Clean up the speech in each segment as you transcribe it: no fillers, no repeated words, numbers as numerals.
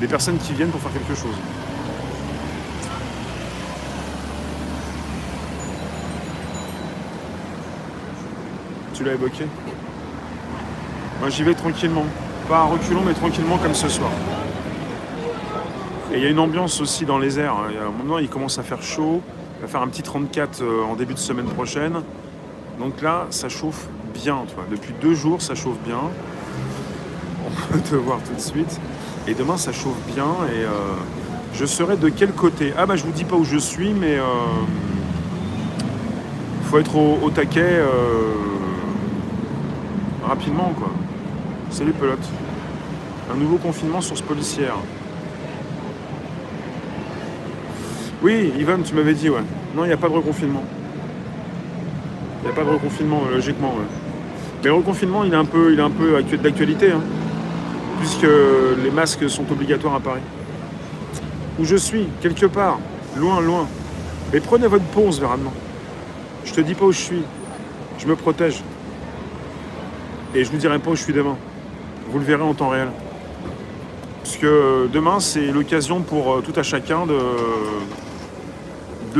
des personnes qui viennent pour faire quelque chose. Tu l'as évoqué. Moi j'y vais tranquillement. Pas à reculons mais tranquillement comme ce soir. Et il y a une ambiance aussi dans les airs. À un moment il commence à faire chaud. Il va faire un petit 34 en début de semaine prochaine. Donc là ça chauffe bien. Tu vois. Depuis 2 jours ça chauffe bien. On peut te voir tout de suite. Et demain ça chauffe bien. Et je serai de quel côté? Ah bah je vous dis pas où je suis mais faut être au taquet rapidement quoi. Salut pelote. Un nouveau confinement sur ce policière. Oui, Yvonne, tu m'avais dit, ouais. Non, il n'y a pas de reconfinement. Il n'y a pas de reconfinement, logiquement, ouais. Mais le reconfinement, il est un peu d'actualité, hein, puisque les masques sont obligatoires à Paris. Où je suis, quelque part, loin, loin. Mais prenez votre pause, Véradement. Je te dis pas où je suis. Je me protège. Et je vous dirai pas où je suis demain. Vous le verrez en temps réel. Puisque demain, c'est l'occasion pour tout à chacun de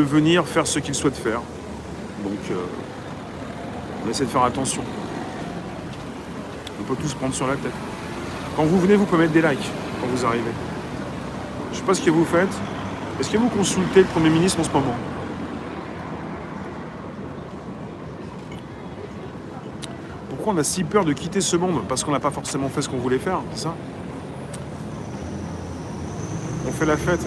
venir faire ce qu'il souhaite faire. Donc, on essaie de faire attention. On peut tous prendre sur la tête. Quand vous venez, vous pouvez mettre des likes quand vous arrivez. Je ne sais pas ce que vous faites. Est-ce que vous consultez le Premier ministre en ce moment? Pourquoi on a si peur de quitter ce monde? Parce qu'on n'a pas forcément fait ce qu'on voulait faire, c'est ça? On fait la fête.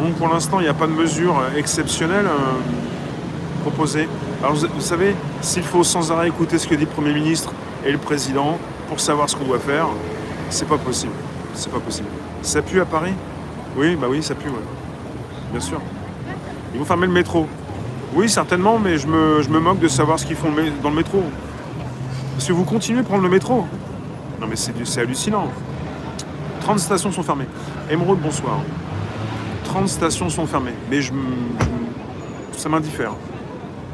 Donc pour l'instant, il n'y a pas de mesures exceptionnelles proposées. Alors vous savez, s'il faut sans arrêt écouter ce que dit le Premier ministre et le Président pour savoir ce qu'on doit faire, c'est pas possible. C'est pas possible. Ça pue à Paris? Oui, bah oui, ça pue, ouais. Bien sûr. Ils vont fermer le métro. Oui, certainement, mais je me moque de savoir ce qu'ils font dans le métro. Parce que vous continuez de prendre le métro. Non mais c'est hallucinant. 30 stations sont fermées. Émeraude, bonsoir. 30 stations sont fermées. Mais ça m'indiffère.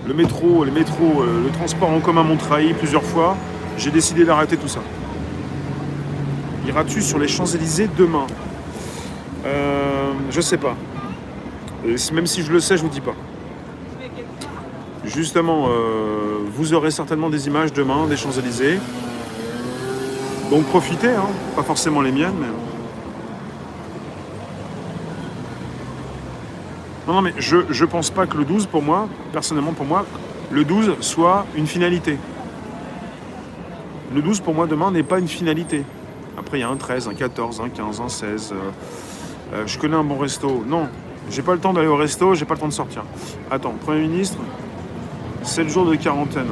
Le métro, le transport en commun m'ont trahi plusieurs fois. J'ai décidé d'arrêter tout ça. Iras-tu sur les Champs-Élysées demain? Je sais pas. Même si je le sais, je vous dis pas. Justement, vous aurez certainement des images demain des Champs-Élysées. Donc profitez, hein. Pas forcément les miennes, mais... Non, mais je pense pas que le 12, pour moi, personnellement pour moi, le 12 soit une finalité. Le 12, pour moi, demain, n'est pas une finalité. Après, il y a un 13, un 14, un 15, un 16. Je connais un bon resto. Non, j'ai pas le temps d'aller au resto, j'ai pas le temps de sortir. Attends, Premier ministre, 7 jours de quarantaine.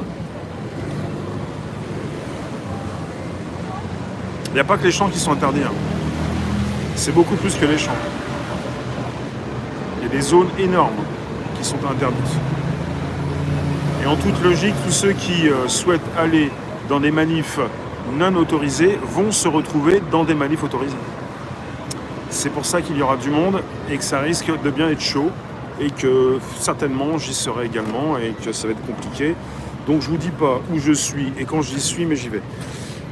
Il n'y a pas que les champs qui sont interdits. Hein. C'est beaucoup plus que les champs. Il y a des zones énormes qui sont interdites. Et en toute logique, tous ceux qui souhaitent aller dans des manifs non autorisés vont se retrouver dans des manifs autorisés. C'est pour ça qu'il y aura du monde et que ça risque de bien être chaud et que certainement j'y serai également et que ça va être compliqué. Donc je vous dis pas où je suis et quand j'y suis, mais j'y vais.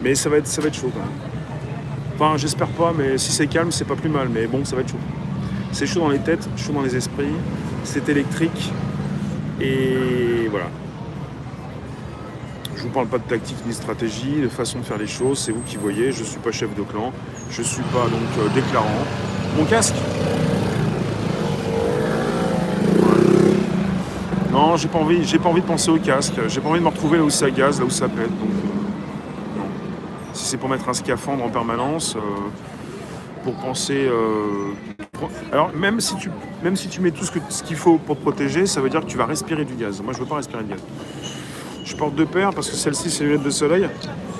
Mais ça va être chaud quand même. Enfin, j'espère pas, mais si c'est calme, c'est pas plus mal. Mais bon, ça va être chaud. C'est chaud dans les têtes, chaud dans les esprits. C'est électrique. Et voilà. Je vous parle pas de tactique ni de stratégie, de façon de faire les choses. C'est vous qui voyez. Je suis pas chef de clan. Je suis pas donc déclarant. Mon casque. Non, j'ai pas envie de penser au casque. J'ai pas envie de me retrouver là où ça gaze, là où ça pète. Donc, non. Si c'est pour mettre un scaphandre en permanence, pour penser. Alors même si tu mets tout ce qu'il faut pour te protéger, ça veut dire que tu vas respirer du gaz. Moi, je veux pas respirer de gaz. Je porte 2 paires parce que celle-ci c'est mes lunettes de soleil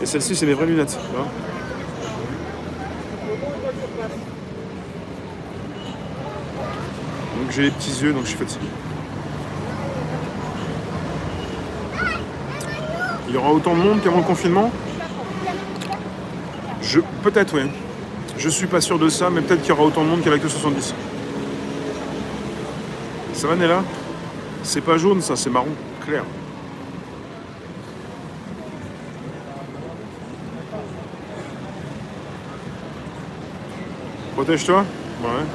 et celle-ci c'est mes vraies lunettes. Tu vois. Donc j'ai les petits yeux, donc je suis fatigué. Il y aura autant de monde qu'avant le confinement? Peut-être, oui. Je suis pas sûr de ça, mais peut-être qu'il y aura autant de monde qu'avec le 70. Ça va, Nella? C'est pas jaune, ça, c'est marron, clair. Protège-toi. Ouais.